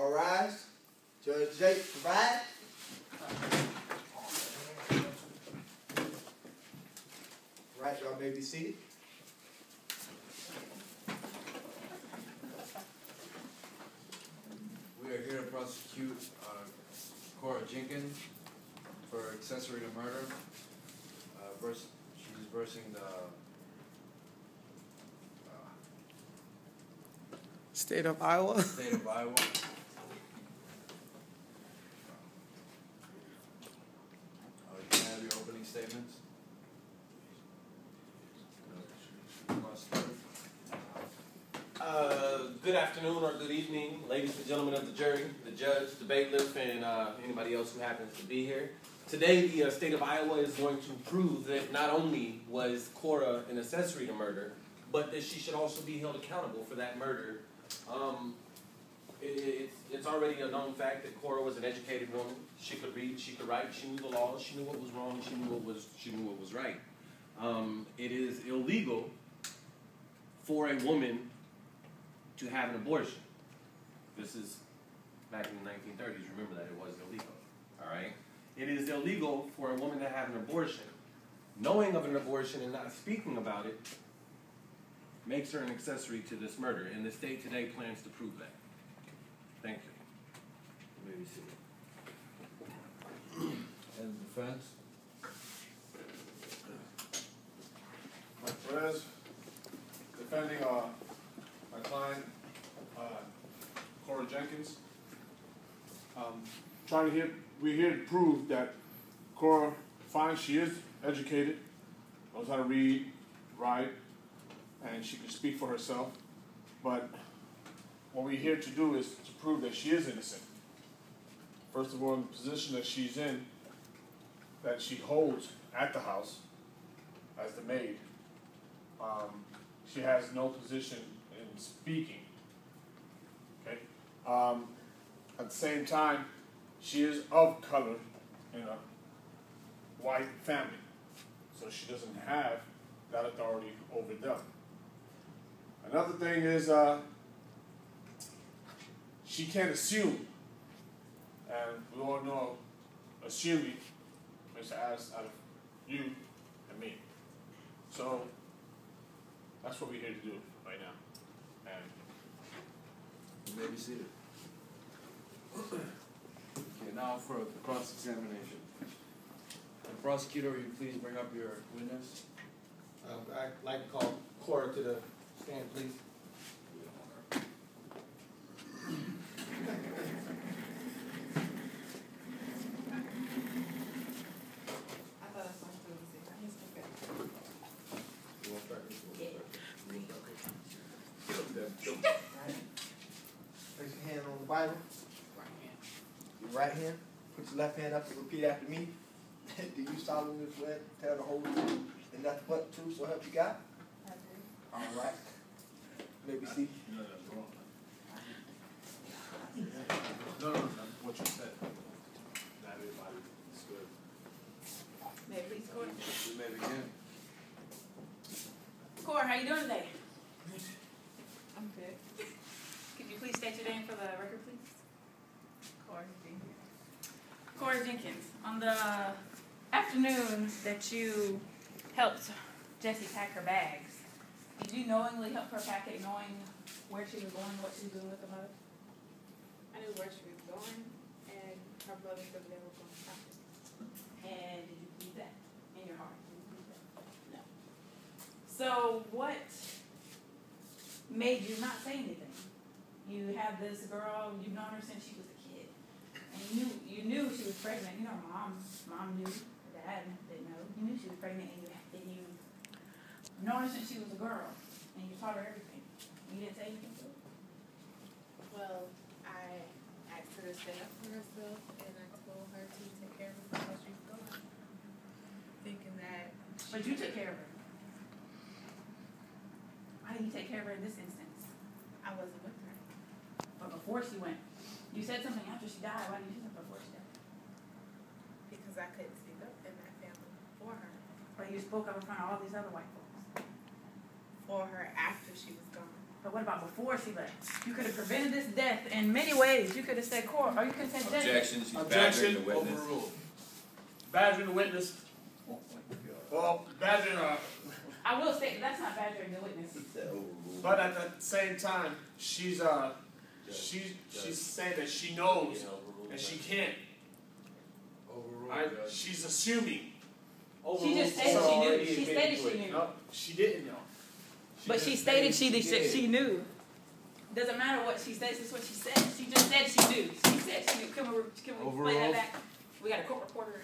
All rise. Judge Jake, provide. Right, y'all may be seated. We are here to prosecute Cora Jenkins for accessory to murder. She's versing the State of Iowa. state of Iowa. You can have your opening statements. Good afternoon or good evening, ladies and gentlemen of the jury, the judge, the bailiff, and anybody else who happens to be here. Today, the state of Iowa is going to prove that not only was Cora an accessory to murder, but that she should also be held accountable for that murder. It's already a known fact that Cora was an educated woman. She could read, she could write, she knew the laws, she knew what was wrong, she knew what was right. It is illegal for a woman to have an abortion. This is back in the 1930s. Remember that it was illegal. All right? It is illegal for a woman to have an abortion. Knowing of an abortion and not speaking about it makes her an accessory to this murder, and the state today plans to prove that. Thank you. You may be seated. And the defense. Mike Perez, defending my client, Cora Jenkins. We're here to prove that Cora, fine, she is educated, knows how to read, write, and she can speak for herself. But what we're here to do is to prove that she is innocent. First of all, in the position that she's in, that she holds at the house as the maid, she has no position in speaking. Okay. At the same time, she is of color in a white family, so she doesn't have that authority over them. Another thing is she can't assume, and we all know assuming makes an ass out of you and me. So that's what we're here to do right now. And You may be seated. Okay, now for the cross-examination. The prosecutor, will you please bring up your witness? I'd like to call Cora to the stand, please. Place your hand on the Bible. Your right hand. Put your left hand up and repeat after me. Do you solemnly swear to tell the whole truth and nothing but the truth, so help you God? I do. All right. Maybe see. no, what you said. Not everybody is good. May it please, Cora? You may begin. Cora, how you doing today? I'm good. Could you please state your name for the record, please? Cora Jenkins. Cora Jenkins. On the afternoon that you helped Jessie pack her bags, did you knowingly help her pack it, knowing where she was going, what she was doing with the mother? I knew where she was going, and her brother said they were going to stop it. And did you believe that in your heart? Did you believe that? No. So what made you not say anything? You have this girl, you've known her since she was a kid. And you knew she was pregnant. You know, mom knew, her dad didn't know. You knew she was pregnant, and you've known her since she was a girl, and you taught her everything. You didn't say anything to her? Well, I asked her to stand up for herself, and I told her to take care of herself while she was gone. Thinking that... But you took care of her. Why didn't you take care of her in this instance? I wasn't with her. But before she went, you said something after she died. Why did you say something before she died? Because I couldn't speak up in that family for her. But you spoke up in front of all these other white folks. For her after she was gone. But what about before she left? You could have prevented this death in many ways. You could have said court, or you could have said judge. Objection, she's badgering Objection, the witness. overruled. Badgering the witness. Well, badgering I will say that's not badgering the witness. but at the same time, she's saying that she knows and she can't. Overruled, Right? Judge. She's assuming. She just stated she knew. She stated she knew. No, she didn't know. But she stated she knew. Doesn't matter what she says, it's what she said. She just said she knew. She said she knew. Can we play that back? We got a court reporter.